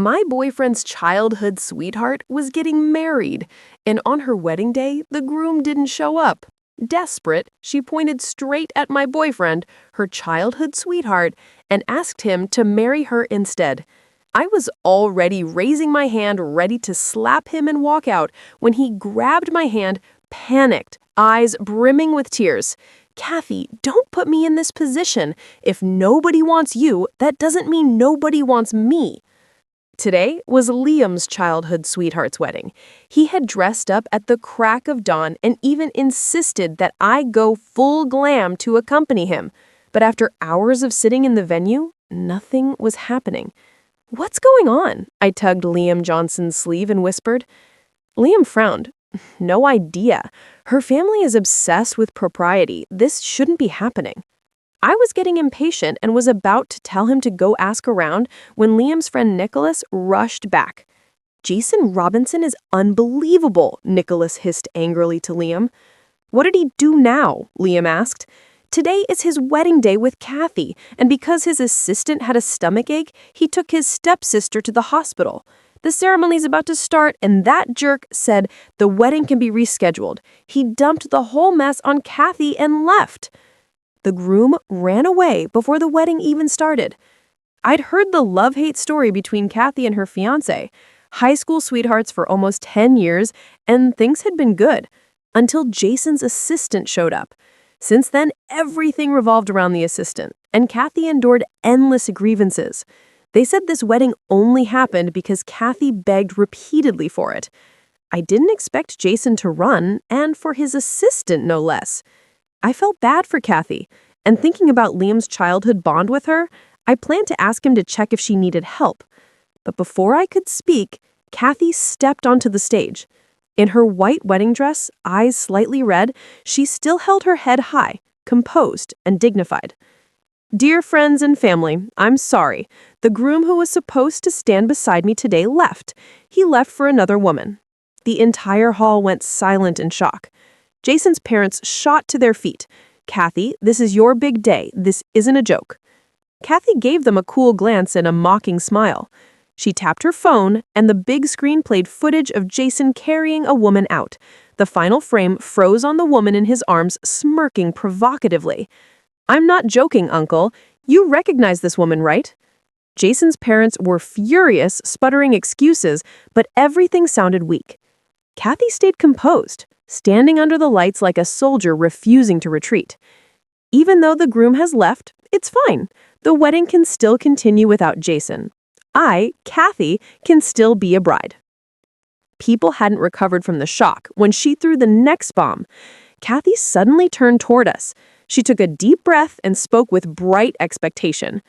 My boyfriend's childhood sweetheart was getting married, and on her wedding day, the groom didn't show up. Desperate, she pointed straight at my boyfriend, her childhood sweetheart, and asked him to marry her instead. I was already raising my hand, ready to slap him and walk out, when he grabbed my hand, panicked, eyes brimming with tears. "Cathy, don't put me in this position. If nobody wants you, that doesn't mean nobody wants me." Today was Liam's childhood sweetheart's wedding. He had dressed up at the crack of dawn and even insisted that I go full glam to accompany him. But after hours of sitting in the venue, nothing was happening. "What's going on?" I tugged Liam Johnson's sleeve and whispered. Liam frowned. "No idea. Her family is obsessed with propriety. This shouldn't be happening." I was getting impatient and was about to tell him to go ask around when Liam's friend Nicholas rushed back. "Jason Robinson is unbelievable," Nicholas hissed angrily to Liam. "What did he do now?" Liam asked. "Today is his wedding day with Cathy, and because his assistant had a stomachache, he took his stepsister to the hospital. The ceremony's about to start, and that jerk said the wedding can be rescheduled. He dumped the whole mess on Cathy and left." The groom ran away before the wedding even started. I'd heard the love-hate story between Cathy and her fiancé, high school sweethearts for almost 10 years, and things had been good, until Jason's assistant showed up. Since then, everything revolved around the assistant, and Cathy endured endless grievances. They said this wedding only happened because Cathy begged repeatedly for it. I didn't expect Jason to run, and for his assistant no less. I felt bad for Cathy, and thinking about Liam's childhood bond with her, I planned to ask him to check if she needed help. But before I could speak, Cathy stepped onto the stage. In her white wedding dress, eyes slightly red, she still held her head high, composed and dignified. "Dear friends and family, I'm sorry. The groom who was supposed to stand beside me today left. He left for another woman." The entire hall went silent in shock. Jason's parents shot to their feet. "Cathy, this is your big day. This isn't a joke." Cathy gave them a cool glance and a mocking smile. She tapped her phone, and the big screen played footage of Jason carrying a woman out. The final frame froze on the woman in his arms, smirking provocatively. "I'm not joking, Uncle. You recognize this woman, right?" Jason's parents were furious, sputtering excuses, but everything sounded weak. Cathy stayed composed, standing under the lights like a soldier refusing to retreat. "Even though the groom has left, it's fine. The wedding can still continue without Jason. I, Cathy, can still be a bride." People hadn't recovered from the shock when she threw the next bomb. Cathy suddenly turned toward us. She took a deep breath and spoke with bright expectation.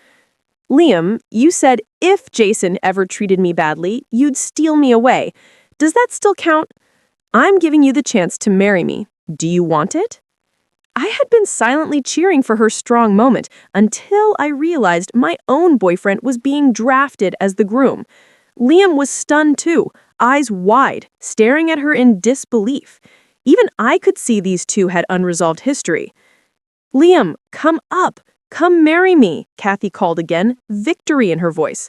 "Liam, you said if Jason ever treated me badly, you'd steal me away. Does that still count? I'm giving you the chance to marry me. Do you want it?" I had been silently cheering for her strong moment until I realized my own boyfriend was being drafted as the groom. Liam was stunned too, eyes wide, staring at her in disbelief. Even I could see these two had unresolved history. "Liam, come up. Come marry me," Cathy called again, victory in her voice.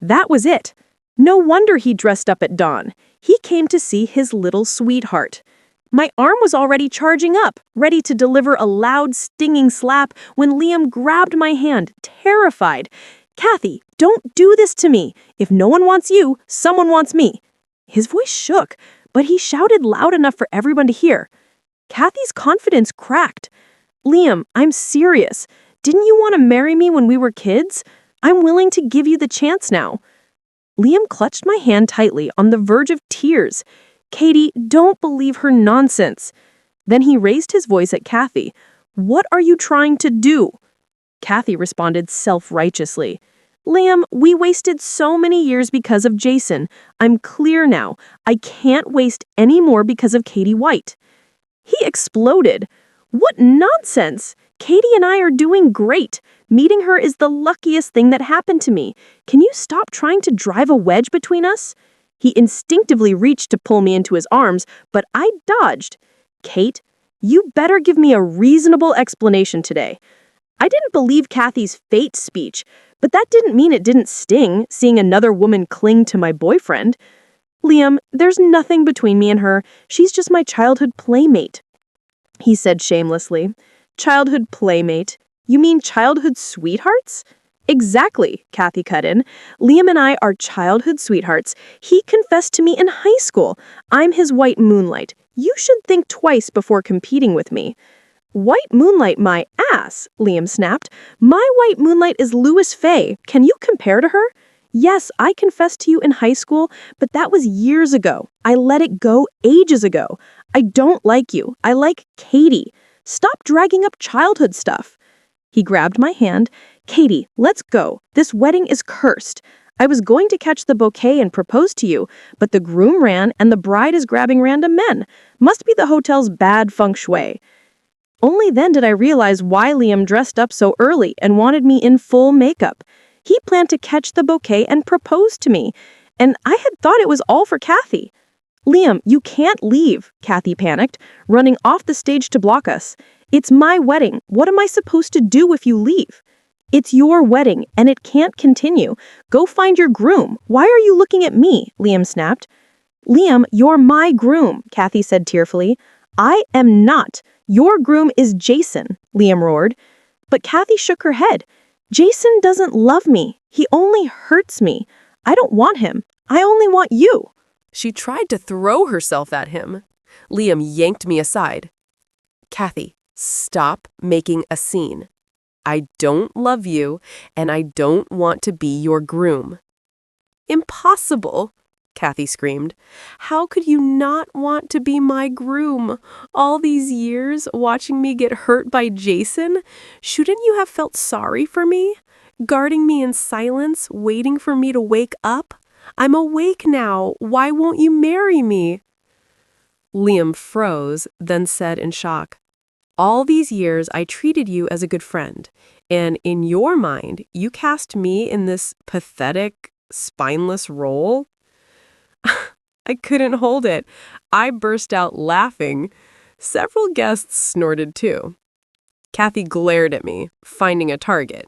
That was it. No wonder he dressed up at dawn. He came to see his little sweetheart. My arm was already charging up, ready to deliver a loud, stinging slap when Liam grabbed my hand, terrified. "Cathy, don't do this to me. If no one wants you, someone wants me." His voice shook, but he shouted loud enough for everyone to hear. Cathy's confidence cracked. "Liam, I'm serious. Didn't you want to marry me when we were kids? I'm willing to give you the chance now." Liam clutched my hand tightly, on the verge of tears. "Katie, don't believe her nonsense." Then he raised his voice at Cathy. "What are you trying to do?" Cathy responded self-righteously. "Liam, we wasted so many years because of Jason. I'm clear now. I can't waste any more because of Katie White." He exploded. "What nonsense! Katie and I are doing great. Meeting her is the luckiest thing that happened to me. Can you stop trying to drive a wedge between us?" He instinctively reached to pull me into his arms, but I dodged. "Kate, you better give me a reasonable explanation today." I didn't believe Cathy's fate speech, But that didn't mean it didn't sting, seeing another woman cling to my boyfriend. Liam, there's nothing between me and her. She's just my childhood playmate, he said shamelessly. Childhood playmate? You mean childhood sweethearts? Exactly, Cathy cut in. Liam and I are childhood sweethearts. He confessed to me in high school. I'm his white moonlight. You should think twice before competing with me. White moonlight my ass, Liam snapped. My white moonlight is Louis Fay. Can you compare to her? Yes, I confessed to you in high school, but that was years ago. I let it go ages ago. I don't like you. I like Katie. Stop dragging up childhood stuff. He grabbed my hand. Katie, let's go. This wedding is cursed. I was going to catch the bouquet and propose to you, but the groom ran and the bride is grabbing random men. Must be the hotel's bad feng shui. Only then did I realize why Liam dressed up so early and wanted me in full makeup. He planned to catch the bouquet and propose to me, and I had thought it was all for Cathy. Liam, you can't leave, Cathy panicked, running off the stage to block us. It's my wedding. What am I supposed to do if you leave? It's your wedding, and it can't continue. Go find your groom. Why are you looking at me? Liam snapped. Liam, you're my groom, Cathy said tearfully. I am not. Your groom is Jason, Liam roared. But Cathy shook her head. Jason doesn't love me. He only hurts me. I don't want him. I only want you. She tried to throw herself at him. Liam yanked me aside. Cathy, stop making a scene. I don't love you, and I don't want to be your groom. Impossible, Cathy screamed. How could you not want to be my groom? All these years watching me get hurt by Jason? Shouldn't you have felt sorry for me? Guarding me in silence, waiting for me to wake up? I'm awake now. Why won't you marry me? Liam froze, then said in shock, all these years I treated you as a good friend, and in your mind, you cast me in this pathetic, spineless role? I couldn't hold it. I burst out laughing. Several guests snorted too. Cathy glared at me, finding a target.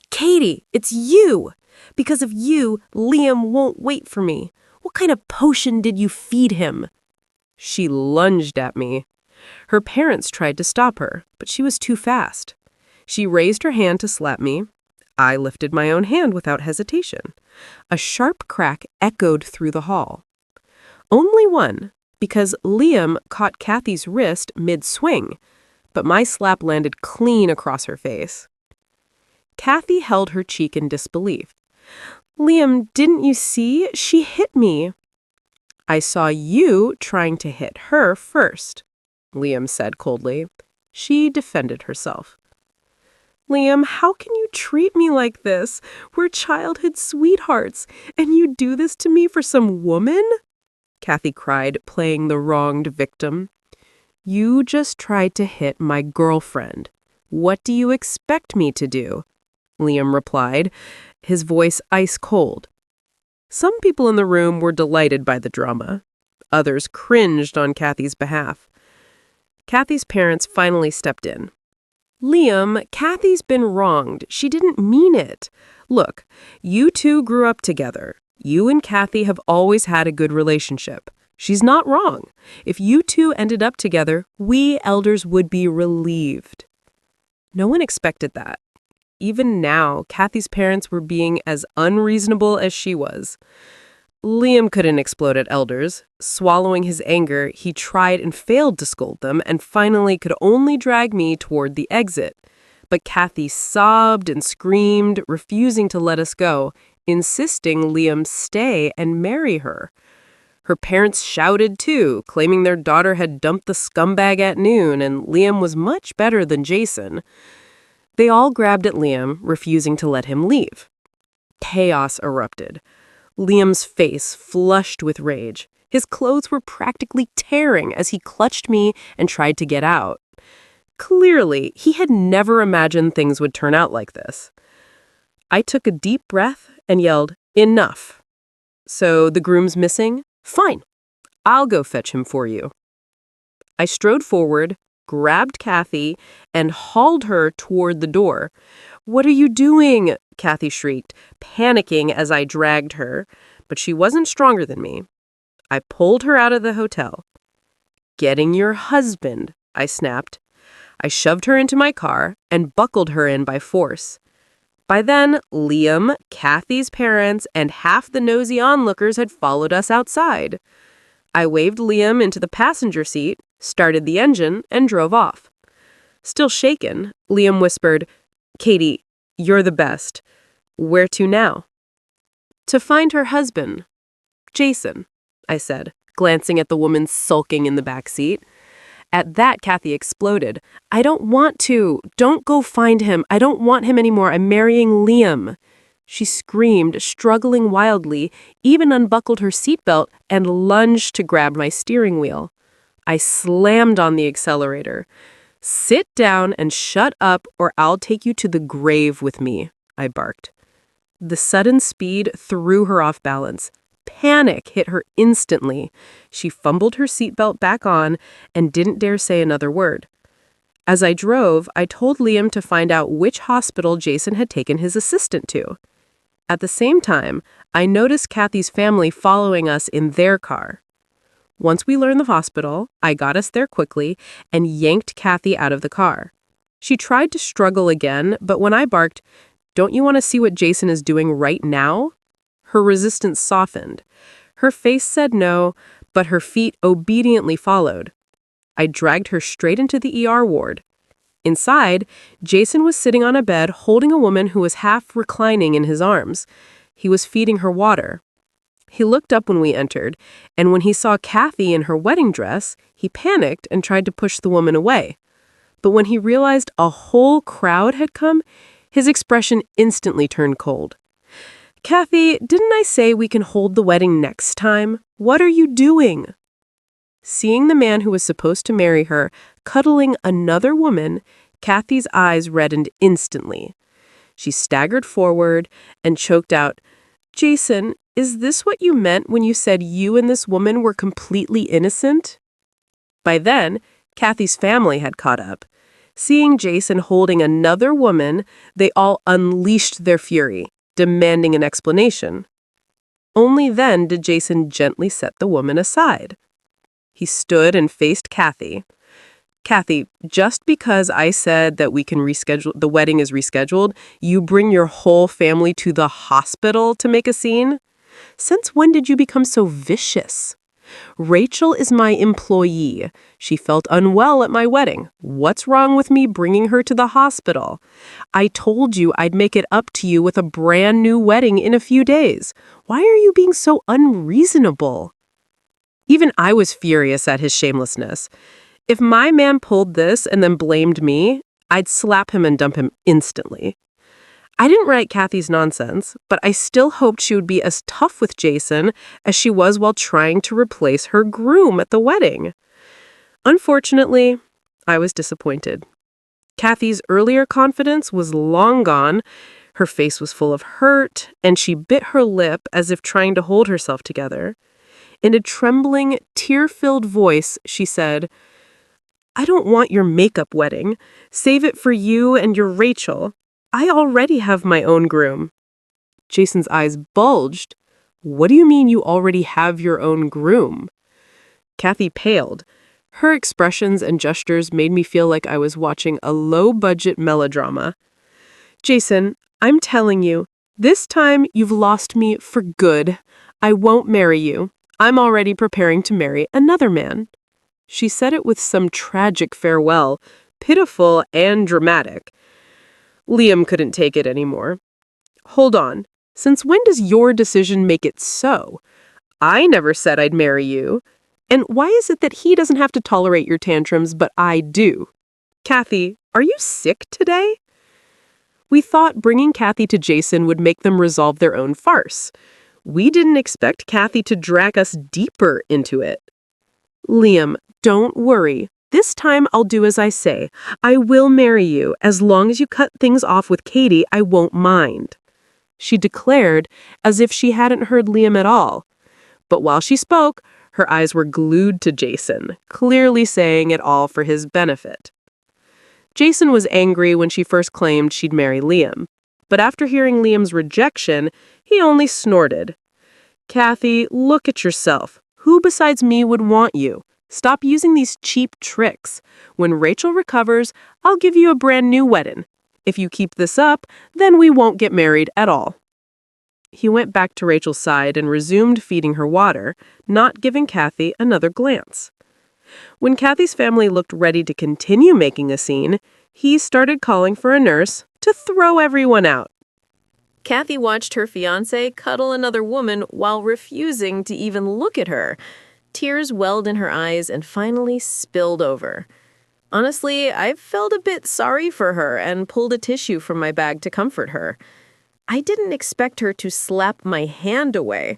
Katie, it's you! Because of you, Liam won't wait for me. What kind of potion did you feed him? She lunged at me. Her parents tried to stop her, but she was too fast. She raised her hand to slap me. I lifted my own hand without hesitation. A sharp crack echoed through the hall. Only one, because Liam caught Cathy's wrist mid-swing, but my slap landed clean across her face. Cathy held her cheek in disbelief. Liam, didn't you see? She hit me. I saw you trying to hit her first, Liam said coldly. She defended herself. Liam, how can you treat me like this? We're childhood sweethearts, and you do this to me for some woman? Cathy cried, playing the wronged victim. You just tried to hit my girlfriend. What do you expect me to do? Liam replied, his voice ice cold. Some people in the room were delighted by the drama. Others cringed on Cathy's behalf. Cathy's parents finally stepped in. Liam, Cathy's been wronged. She didn't mean it. Look, you two grew up together. You and Cathy have always had a good relationship. She's not wrong. If you two ended up together, we elders would be relieved. No one expected that. Even now, Cathy's parents were being as unreasonable as she was. Liam couldn't explode at elders. Swallowing his anger, he tried and failed to scold them and finally could only drag me toward the exit. But Cathy sobbed and screamed, refusing to let us go, insisting Liam stay and marry her. Her parents shouted too, claiming their daughter had dumped the scumbag at noon and Liam was much better than Jason. They all grabbed at Liam, refusing to let him leave. Chaos erupted. Liam's face flushed with rage. His clothes were practically tearing as he clutched me and tried to get out. Clearly, he had never imagined things would turn out like this. I took a deep breath and yelled, "Enough." So the groom's missing? Fine. I'll go fetch him for you. I strode forward, grabbed Cathy, and hauled her toward the door. What are you doing? Cathy shrieked, panicking as I dragged her, but she wasn't stronger than me. I pulled her out of the hotel. "Getting your husband," I snapped. I shoved her into my car and buckled her in by force. By then, Liam, Cathy's parents, and half the nosy onlookers had followed us outside. I waved Liam into the passenger seat, started the engine, and drove off. Still shaken, Liam whispered, "Katie, you're the best. Where to now?" "To find her husband. Jason," I said, glancing at the woman sulking in the back seat. At that, Cathy exploded. "I don't want to. Don't go find him. I don't want him anymore. I'm marrying Liam." She screamed, struggling wildly, even unbuckled her seatbelt and lunged to grab my steering wheel. I slammed on the accelerator. "Sit down and shut up, or I'll take you to the grave with me," I barked. The sudden speed threw her off balance. Panic hit her instantly. She fumbled her seatbelt back on and didn't dare say another word. As I drove, I told Liam to find out which hospital Jason had taken his assistant to. At the same time, I noticed Cathy's family following us in their car. Once we learned the hospital, I got us there quickly and yanked Cathy out of the car. She tried to struggle again, but when I barked, "Don't you want to see what Jason is doing right now?" her resistance softened. Her face said no, but her feet obediently followed. I dragged her straight into the ER ward. Inside, Jason was sitting on a bed holding a woman who was half reclining in his arms. He was feeding her water. He looked up when we entered, and when he saw Cathy in her wedding dress, he panicked and tried to push the woman away. But when he realized a whole crowd had come, his expression instantly turned cold. "Cathy, didn't I say we can hold the wedding next time? What are you doing?" Seeing the man who was supposed to marry her cuddling another woman, Cathy's eyes reddened instantly. She staggered forward and choked out, "Jason, is this what you meant when you said you and this woman were completely innocent?" By then, Cathy's family had caught up. Seeing Jason holding another woman, they all unleashed their fury, demanding an explanation. Only then did Jason gently set the woman aside. He stood and faced Cathy. "Cathy, just because I said that we can reschedule, the wedding is rescheduled, you bring your whole family to the hospital to make a scene? Since when did you become so vicious? Rachel is my employee. She felt unwell at my wedding. What's wrong with me bringing her to the hospital? I told you I'd make it up to you with a brand new wedding in a few days. Why are you being so unreasonable?" Even I was furious at his shamelessness. If my man pulled this and then blamed me, I'd slap him and dump him instantly. I didn't write Cathy's nonsense, but I still hoped she would be as tough with Jason as she was while trying to replace her groom at the wedding. Unfortunately, I was disappointed. Cathy's earlier confidence was long gone. Her face was full of hurt, and she bit her lip as if trying to hold herself together. In a trembling, tear-filled voice, she said, "I don't want your makeup wedding. Save it for you and your Rachel. I already have my own groom." Jason's eyes bulged. "What do you mean you already have your own groom?" Cathy paled. Her expressions and gestures made me feel like I was watching a low-budget melodrama. "Jason, I'm telling you, this time you've lost me for good. I won't marry you. I'm already preparing to marry another man." She said it with some tragic farewell, pitiful and dramatic. Liam couldn't take it anymore. "Hold on. Since when does your decision make it so? I never said I'd marry you. And why is it that he doesn't have to tolerate your tantrums, but I do? Cathy, are you sick today?" We thought bringing Cathy to Jason would make them resolve their own farce. We didn't expect Cathy to drag us deeper into it. "Liam, don't worry. This time I'll do as I say. I will marry you. As long as you cut things off with Katie, I won't mind," she declared as if she hadn't heard Liam at all. But while she spoke, her eyes were glued to Jason, clearly saying it all for his benefit. Jason was angry when she first claimed she'd marry Liam. But after hearing Liam's rejection, he only snorted. Cathy, look at yourself. Who besides me would want you? Stop using these cheap tricks. When Rachel recovers, I'll give you a brand new wedding. If you keep this up, then we won't get married at all. He went back to Rachel's side and resumed feeding her water, not giving Cathy another glance. When Cathy's family looked ready to continue making a scene, he started calling for a nurse to throw everyone out. Cathy watched her fiancé cuddle another woman while refusing to even look at her. Tears welled in her eyes and finally spilled over. Honestly, I felt a bit sorry for her and pulled a tissue from my bag to comfort her. I didn't expect her to slap my hand away.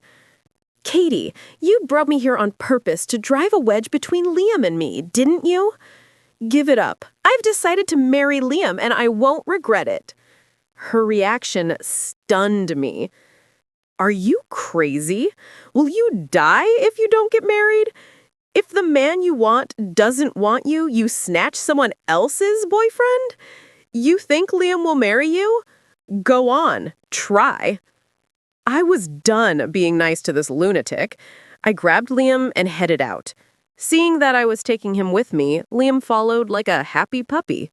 Katie, you brought me here on purpose to drive a wedge between Liam and me, didn't you? Give it up. I've decided to marry Liam and I won't regret it. Her reaction stunned me. Are you crazy? Will you die if you don't get married? If the man you want doesn't want you, you snatch someone else's boyfriend? You think Liam will marry you? Go on, try. I was done being nice to this lunatic. I grabbed Liam and headed out. Seeing that I was taking him with me, Liam followed like a happy puppy.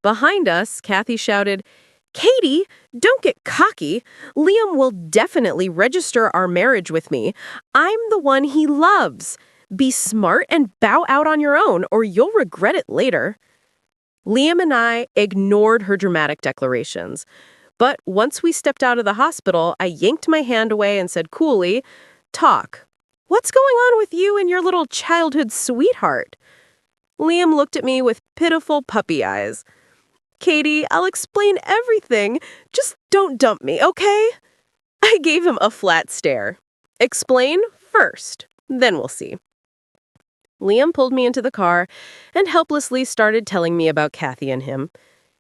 Behind us, Cathy shouted, Katie, don't get cocky. Liam will definitely register our marriage with me. I'm the one he loves. Be smart and bow out on your own, or you'll regret it later. Liam and I ignored her dramatic declarations. But once we stepped out of the hospital, I yanked my hand away and said coolly, Talk. What's going on with you and your little childhood sweetheart? Liam looked at me with pitiful puppy eyes. Katie, I'll explain everything. Just don't dump me, okay? I gave him a flat stare. Explain first, then we'll see. Liam pulled me into the car and helplessly started telling me about Cathy and him.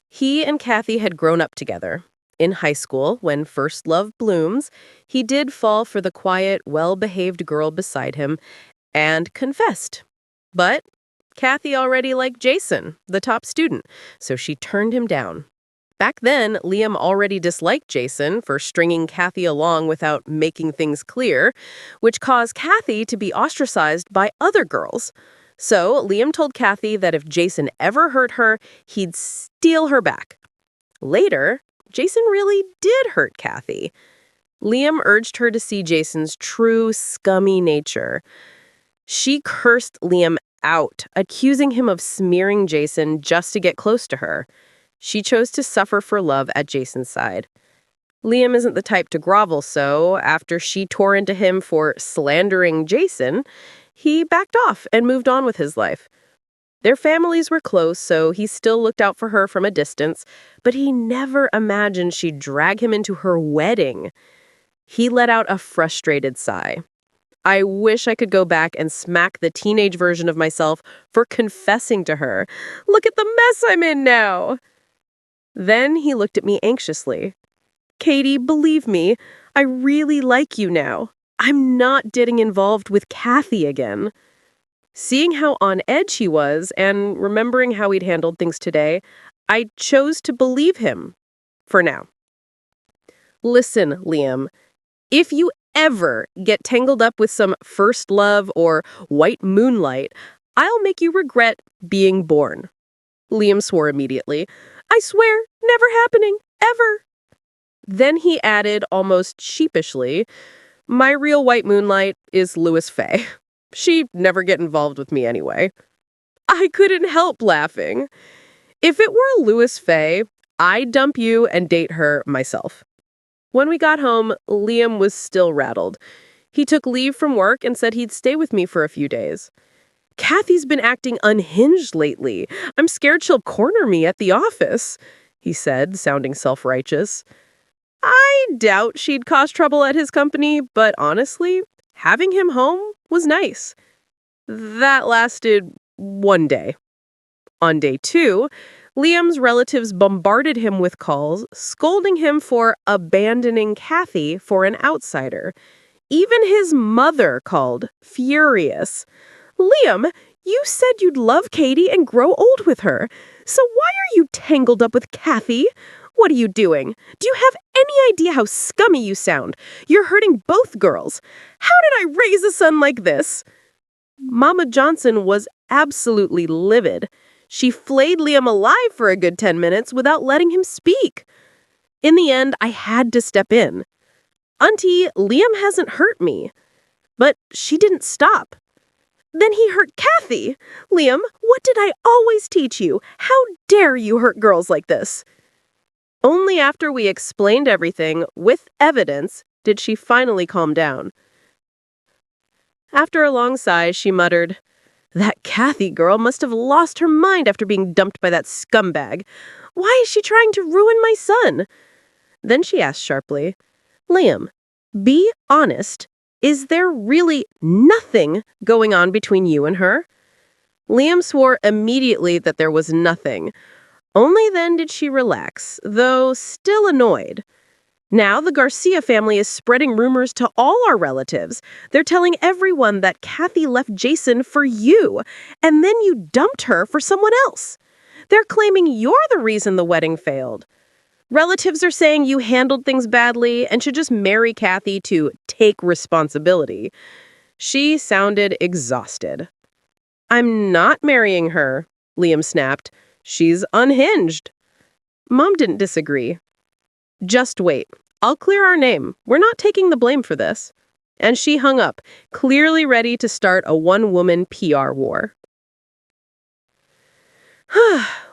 He and Cathy had grown up together. In high school, when first love blooms, he did fall for the quiet, well-behaved girl beside him and confessed. But Cathy already liked Jason, the top student, so she turned him down. Back then, Liam already disliked Jason for stringing Cathy along without making things clear, which caused Cathy to be ostracized by other girls. So Liam told Cathy that if Jason ever hurt her, he'd steal her back. Later, Jason really did hurt Cathy. Liam urged her to see Jason's true, scummy nature. She cursed Liam out, accusing him of smearing Jason just to get close to her. She chose to suffer for love at Jason's side. Liam isn't the type to grovel, so after she tore into him for slandering Jason, he backed off and moved on with his life. Their families were close, so he still looked out for her from a distance, but he never imagined she'd drag him into her wedding. He let out a frustrated sigh. I wish I could go back and smack the teenage version of myself for confessing to her. Look at the mess I'm in now. Then he looked at me anxiously. Katie, believe me, I really like you now. I'm not getting involved with Cathy again. Seeing how on edge he was and remembering how he'd handled things today, I chose to believe him. For now. Listen, Liam, if you ever get tangled up with some first love or white moonlight, I'll make you regret being born. Liam swore immediately. I swear, never happening, ever. Then he added almost sheepishly, my real white moonlight is Louis Fay. She'd never get involved with me anyway. I couldn't help laughing. If it were Louis Fay, I'd dump you and date her myself. When we got home, Liam was still rattled. He took leave from work and said he'd stay with me for a few days. Cathy's been acting unhinged lately. I'm scared she'll corner me at the office, he said, sounding self-righteous. I doubt she'd cause trouble at his company, but honestly, having him home was nice. That lasted one day. On day 2, Liam's relatives bombarded him with calls, scolding him for abandoning Cathy for an outsider. Even his mother called, furious. Liam, you said you'd love Katie and grow old with her. So why are you tangled up with Cathy? What are you doing? Do you have any idea how scummy you sound? You're hurting both girls. How did I raise a son like this?" Mama Johnson was absolutely livid. She flayed Liam alive for a good 10 minutes without letting him speak. In the end, I had to step in. "Auntie, Liam hasn't hurt me." But she didn't stop. "Then he hurt Cathy. Liam, what did I always teach you? How dare you hurt girls like this?" Only after we explained everything, with evidence, did she finally calm down. After a long sigh, she muttered, "That Cathy girl must have lost her mind after being dumped by that scumbag. Why is she trying to ruin my son?" Then she asked sharply, "Liam, be honest. Is there really nothing going on between you and her?" Liam swore immediately that there was nothing. Only then did she relax, though still annoyed. Now the Garcia family is spreading rumors to all our relatives. They're telling everyone that Cathy left Jason for you, and then you dumped her for someone else. They're claiming you're the reason the wedding failed. Relatives are saying you handled things badly and should just marry Cathy to take responsibility. She sounded exhausted. "I'm not marrying her," Liam snapped. "She's unhinged." Mom didn't disagree. "Just wait. I'll clear our name. We're not taking the blame for this." And she hung up, clearly ready to start a one-woman PR war.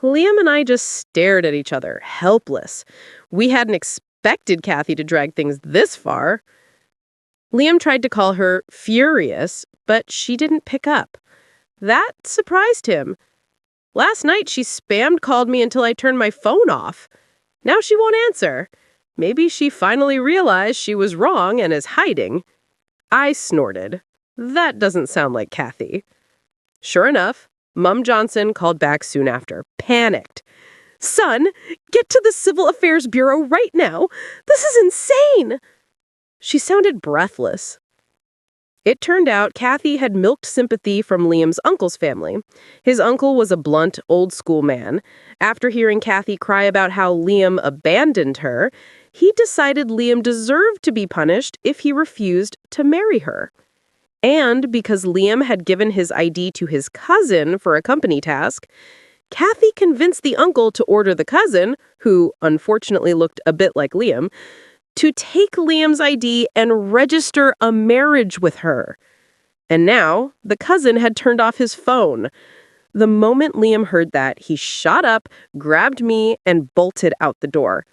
Liam and I just stared at each other, helpless. We hadn't expected Cathy to drag things this far. Liam tried to call her furious, but she didn't pick up. That surprised him. Last night she spam called me until I turned my phone off. Now she won't answer. Maybe she finally realized she was wrong and is hiding. I snorted. That doesn't sound like Cathy. Sure enough, Mum Johnson called back soon after, panicked. "Son, get to the Civil Affairs Bureau right now. This is insane." She sounded breathless. It turned out Cathy had milked sympathy from Liam's uncle's family. His uncle was a blunt, old-school man. After hearing Cathy cry about how Liam abandoned her, he decided Liam deserved to be punished if he refused to marry her. And because Liam had given his ID to his cousin for a company task, Cathy convinced the uncle to order the cousin, who unfortunately looked a bit like Liam, to take Liam's ID and register a marriage with her. And now, the cousin had turned off his phone. The moment Liam heard that, he shot up, grabbed me, and bolted out the door.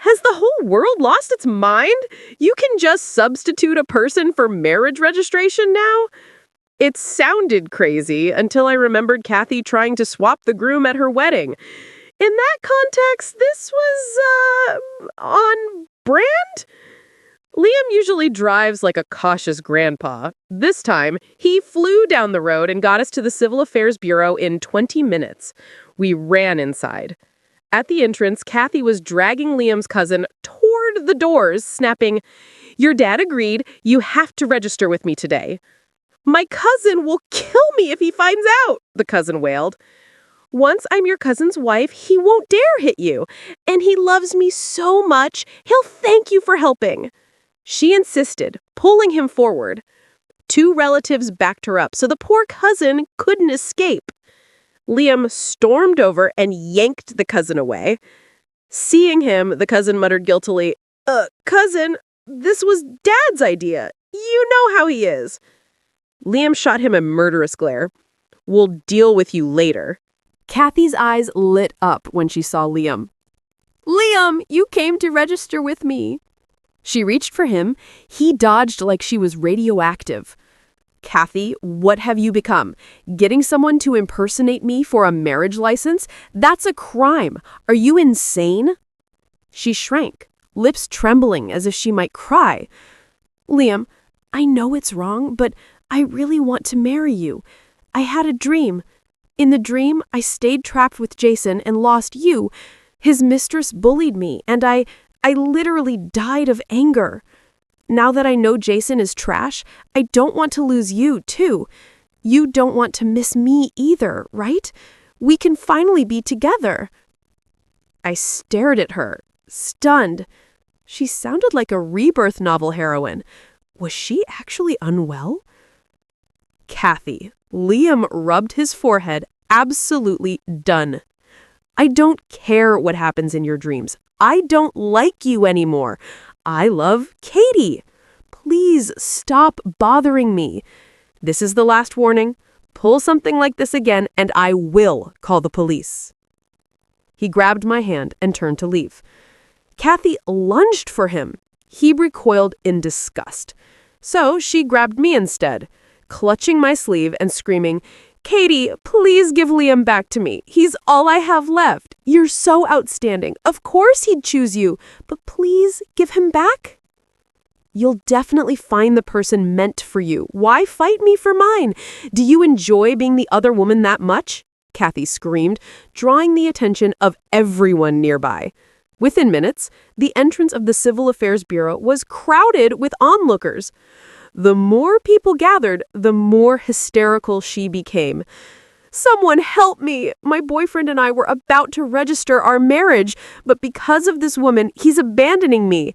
Has the whole world lost its mind? You can just substitute a person for marriage registration now? It sounded crazy until I remembered Cathy trying to swap the groom at her wedding. In that context, this was, on brand? Liam usually drives like a cautious grandpa. This time, he flew down the road and got us to the Civil Affairs Bureau in 20 minutes. We ran inside. At the entrance, Cathy was dragging Liam's cousin toward the doors, snapping, "Your dad agreed. You have to register with me today." "My cousin will kill me if he finds out," the cousin wailed. "Once I'm your cousin's wife, he won't dare hit you. And he loves me so much, he'll thank you for helping." She insisted, pulling him forward. Two relatives backed her up, so the poor cousin couldn't escape. Liam stormed over and yanked the cousin away. Seeing him, the cousin muttered guiltily, Cousin, this was Dad's idea. You know how he is." Liam shot him a murderous glare. "We'll deal with you later." Cathy's eyes lit up when she saw Liam. "Liam, you came to register with me." She reached for him. He dodged like she was radioactive. "Cathy, what have you become? Getting someone to impersonate me for a marriage license? That's a crime. Are you insane?" She shrank, lips trembling as if she might cry. "Liam, I know it's wrong, but I really want to marry you. I had a dream. In the dream, I stayed trapped with Jason and lost you. His mistress bullied me, and I literally died of anger. Now that I know Jason is trash, I don't want to lose you, too. You don't want to miss me either, right? We can finally be together." I stared at her, stunned. She sounded like a rebirth novel heroine. Was she actually unwell? Cathy. Liam rubbed his forehead. Absolutely done. I don't care what happens in your dreams. I don't like you anymore. I love Katie. Please stop bothering me. This is the last warning. Pull something like this again, and I will call the police. He grabbed my hand and turned to leave. Cathy lunged for him. He recoiled in disgust. So she grabbed me instead, clutching my sleeve and screaming, "Katie, please give Liam back to me. He's all I have left. You're so outstanding. Of course he'd choose you, but please give him back." "You'll definitely find the person meant for you. Why fight me for mine? Do you enjoy being the other woman that much?" Cathy screamed, drawing the attention of everyone nearby. Within minutes, the entrance of the Civil Affairs Bureau was crowded with onlookers. The more people gathered, the more hysterical she became. "Someone help me! My boyfriend and I were about to register our marriage, but because of this woman, he's abandoning me.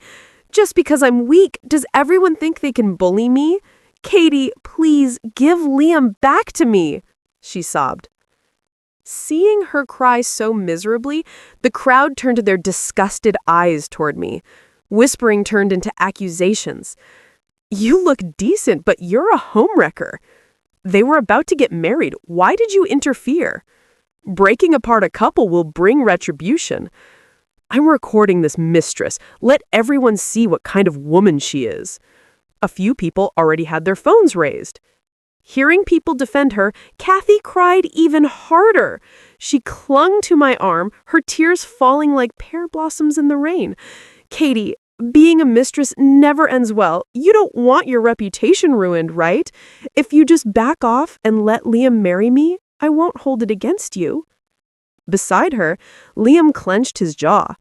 Just because I'm weak, does everyone think they can bully me? Katie, please give Liam back to me," she sobbed. Seeing her cry so miserably, the crowd turned their disgusted eyes toward me. Whispering turned into accusations. "You look decent, but you're a homewrecker. They were about to get married. Why did you interfere? Breaking apart a couple will bring retribution. I'm recording this mistress. Let everyone see what kind of woman she is." A few people already had their phones raised. Hearing people defend her, Cathy cried even harder. She clung to my arm, her tears falling like pear blossoms in the rain. "Katie, being a mistress never ends well. You don't want your reputation ruined, right? If you just back off and let Liam marry me, I won't hold it against you." Beside her, Liam clenched his jaw.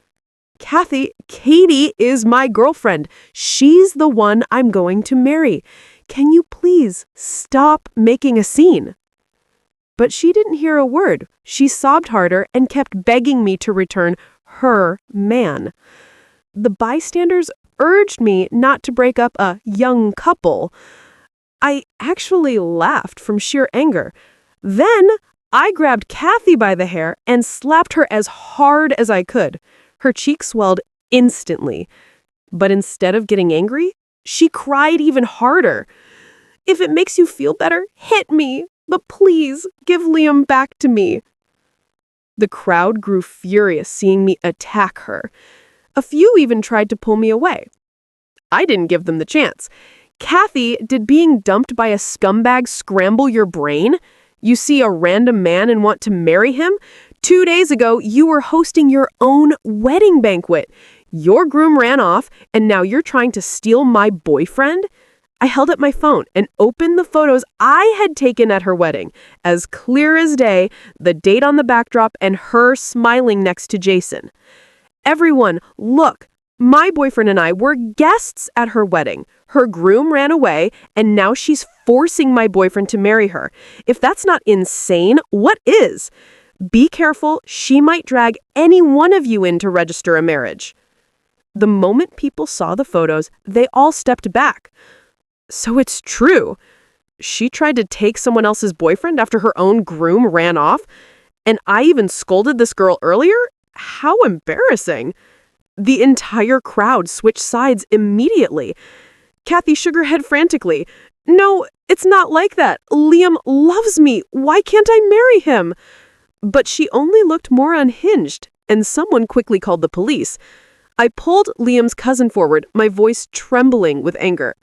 "Cathy, Katie is my girlfriend. She's the one I'm going to marry. Can you please stop making a scene?" But she didn't hear a word. She sobbed harder and kept begging me to return her man. The bystanders urged me not to break up a young couple. I actually laughed from sheer anger. Then I grabbed Cathy by the hair and slapped her as hard as I could. Her cheek swelled instantly. But instead of getting angry, she cried even harder. "If it makes you feel better, hit me. But please, give Liam back to me." The crowd grew furious seeing me attack her. A few even tried to pull me away. I didn't give them the chance. "Cathy, did being dumped by a scumbag scramble your brain? You see a random man and want to marry him? 2 days ago, you were hosting your own wedding banquet. Your groom ran off, and now you're trying to steal my boyfriend?" I held up my phone and opened the photos I had taken at her wedding, as clear as day, the date on the backdrop and her smiling next to Jason. "Everyone, look, my boyfriend and I were guests at her wedding. Her groom ran away, and now she's forcing my boyfriend to marry her. If that's not insane, what is? Be careful, she might drag any one of you in to register a marriage." The moment people saw the photos, they all stepped back. So it's true. She tried to take someone else's boyfriend after her own groom ran off, and I even scolded this girl earlier? How embarrassing. The entire crowd switched sides immediately. Cathy shook her head frantically. "No, it's not like that. Liam loves me. Why can't I marry him?" But she only looked more unhinged, and someone quickly called the police. I pulled Liam's cousin forward, my voice trembling with anger.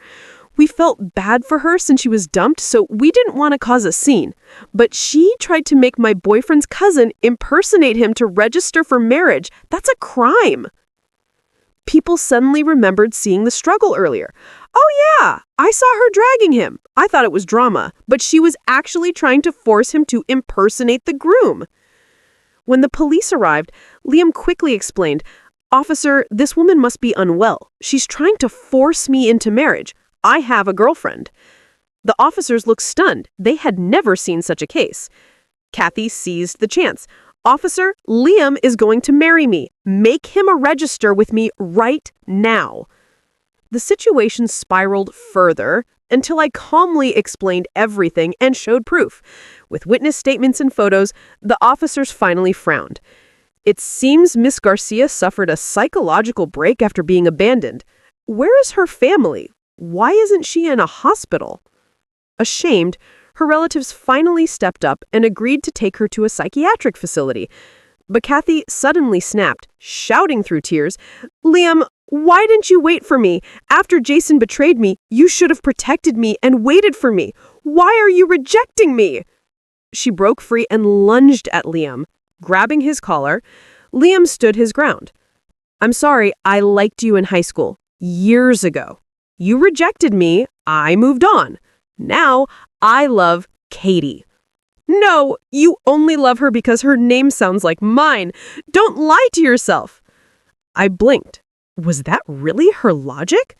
We felt bad for her since she was dumped, so we didn't want to cause a scene. But she tried to make my boyfriend's cousin impersonate him to register for marriage. That's a crime. People suddenly remembered seeing the struggle earlier. "Oh yeah, I saw her dragging him. I thought it was drama, but she was actually trying to force him to impersonate the groom." When the police arrived, Liam quickly explained, "Officer, this woman must be unwell. She's trying to force me into marriage. I have a girlfriend." The officers looked stunned. They had never seen such a case. Cathy seized the chance. Officer, Liam is going to marry me. Make him a register with me right now. The situation spiraled further until I calmly explained everything and showed proof. With witness statements and photos, the officers finally frowned. It seems Miss Garcia suffered a psychological break after being abandoned. Where is her family? Why isn't she in a hospital? Ashamed, her relatives finally stepped up and agreed to take her to a psychiatric facility. But Cathy suddenly snapped, shouting through tears, "Liam, why didn't you wait for me? After Jason betrayed me, you should have protected me and waited for me. Why are you rejecting me?" She broke free and lunged at Liam. Grabbing his collar, Liam stood his ground. "I'm sorry, I liked you in high school. Years ago. You rejected me, I moved on. Now, I love Katie." "No, you only love her because her name sounds like mine. Don't lie to yourself." I blinked. Was that really her logic?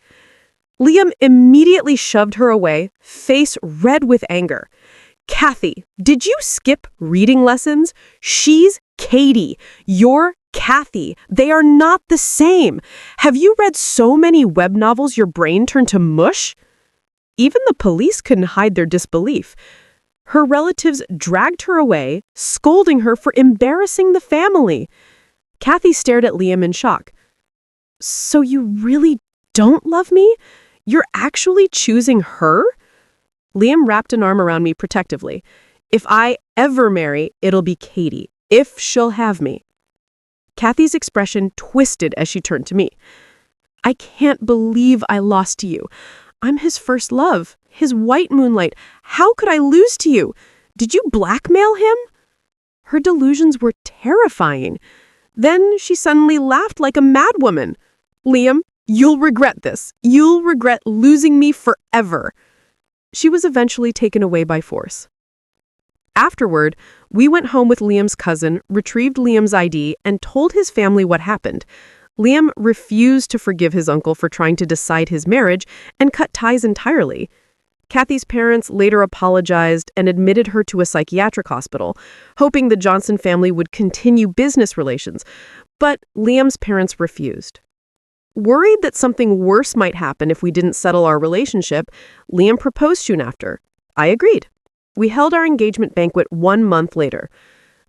Liam immediately shoved her away, face red with anger. "Cathy, did you skip reading lessons? She's Katie. You're Cathy. They are not the same. Have you read so many web novels your brain turned to mush?" Even the police couldn't hide their disbelief. Her relatives dragged her away, scolding her for embarrassing the family. Cathy stared at Liam in shock. "So you really don't love me? You're actually choosing her?" Liam wrapped an arm around me protectively. "If I ever marry, it'll be Katie, if she'll have me." Cathy's expression twisted as she turned to me. "I can't believe I lost to you. I'm his first love, his white moonlight. How could I lose to you? Did you blackmail him?" Her delusions were terrifying. Then she suddenly laughed like a madwoman. "Liam, you'll regret this. You'll regret losing me forever." She was eventually taken away by force. Afterward, we went home with Liam's cousin, retrieved Liam's ID, and told his family what happened. Liam refused to forgive his uncle for trying to decide his marriage and cut ties entirely. Cathy's parents later apologized and admitted her to a psychiatric hospital, hoping the Johnson family would continue business relations, but Liam's parents refused. Worried that something worse might happen if we didn't settle our relationship, Liam proposed soon after. I agreed. We held our engagement banquet 1 month later.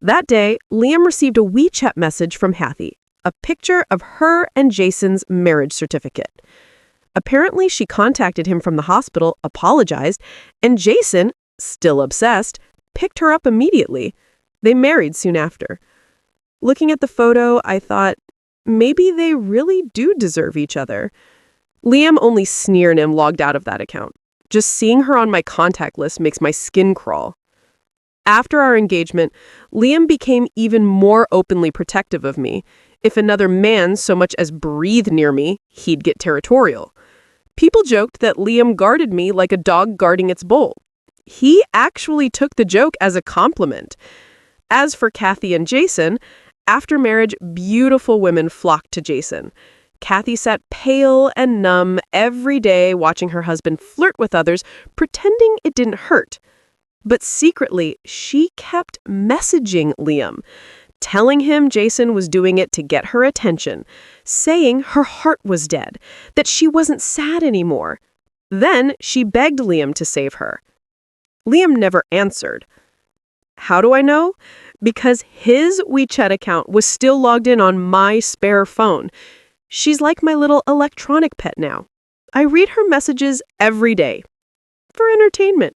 That day, Liam received a WeChat message from Cathy, a picture of her and Jason's marriage certificate. Apparently, she contacted him from the hospital, apologized, and Jason, still obsessed, picked her up immediately. They married soon after. Looking at the photo, I thought, maybe they really do deserve each other. Liam only sneered and logged out of that account. Just seeing her on my contact list makes my skin crawl. After our engagement, Liam became even more openly protective of me. If another man so much as breathed near me, he'd get territorial. People joked that Liam guarded me like a dog guarding its bowl. He actually took the joke as a compliment. As for Cathy and Jason, after marriage, beautiful women flocked to Jason. Cathy sat pale and numb every day watching her husband flirt with others, pretending it didn't hurt. But secretly, she kept messaging Liam, telling him Jason was doing it to get her attention, saying her heart was dead, that she wasn't sad anymore. Then she begged Liam to save her. Liam never answered. How do I know? Because his WeChat account was still logged in on my spare phone. She's like my little electronic pet now. I read her messages every day. For entertainment.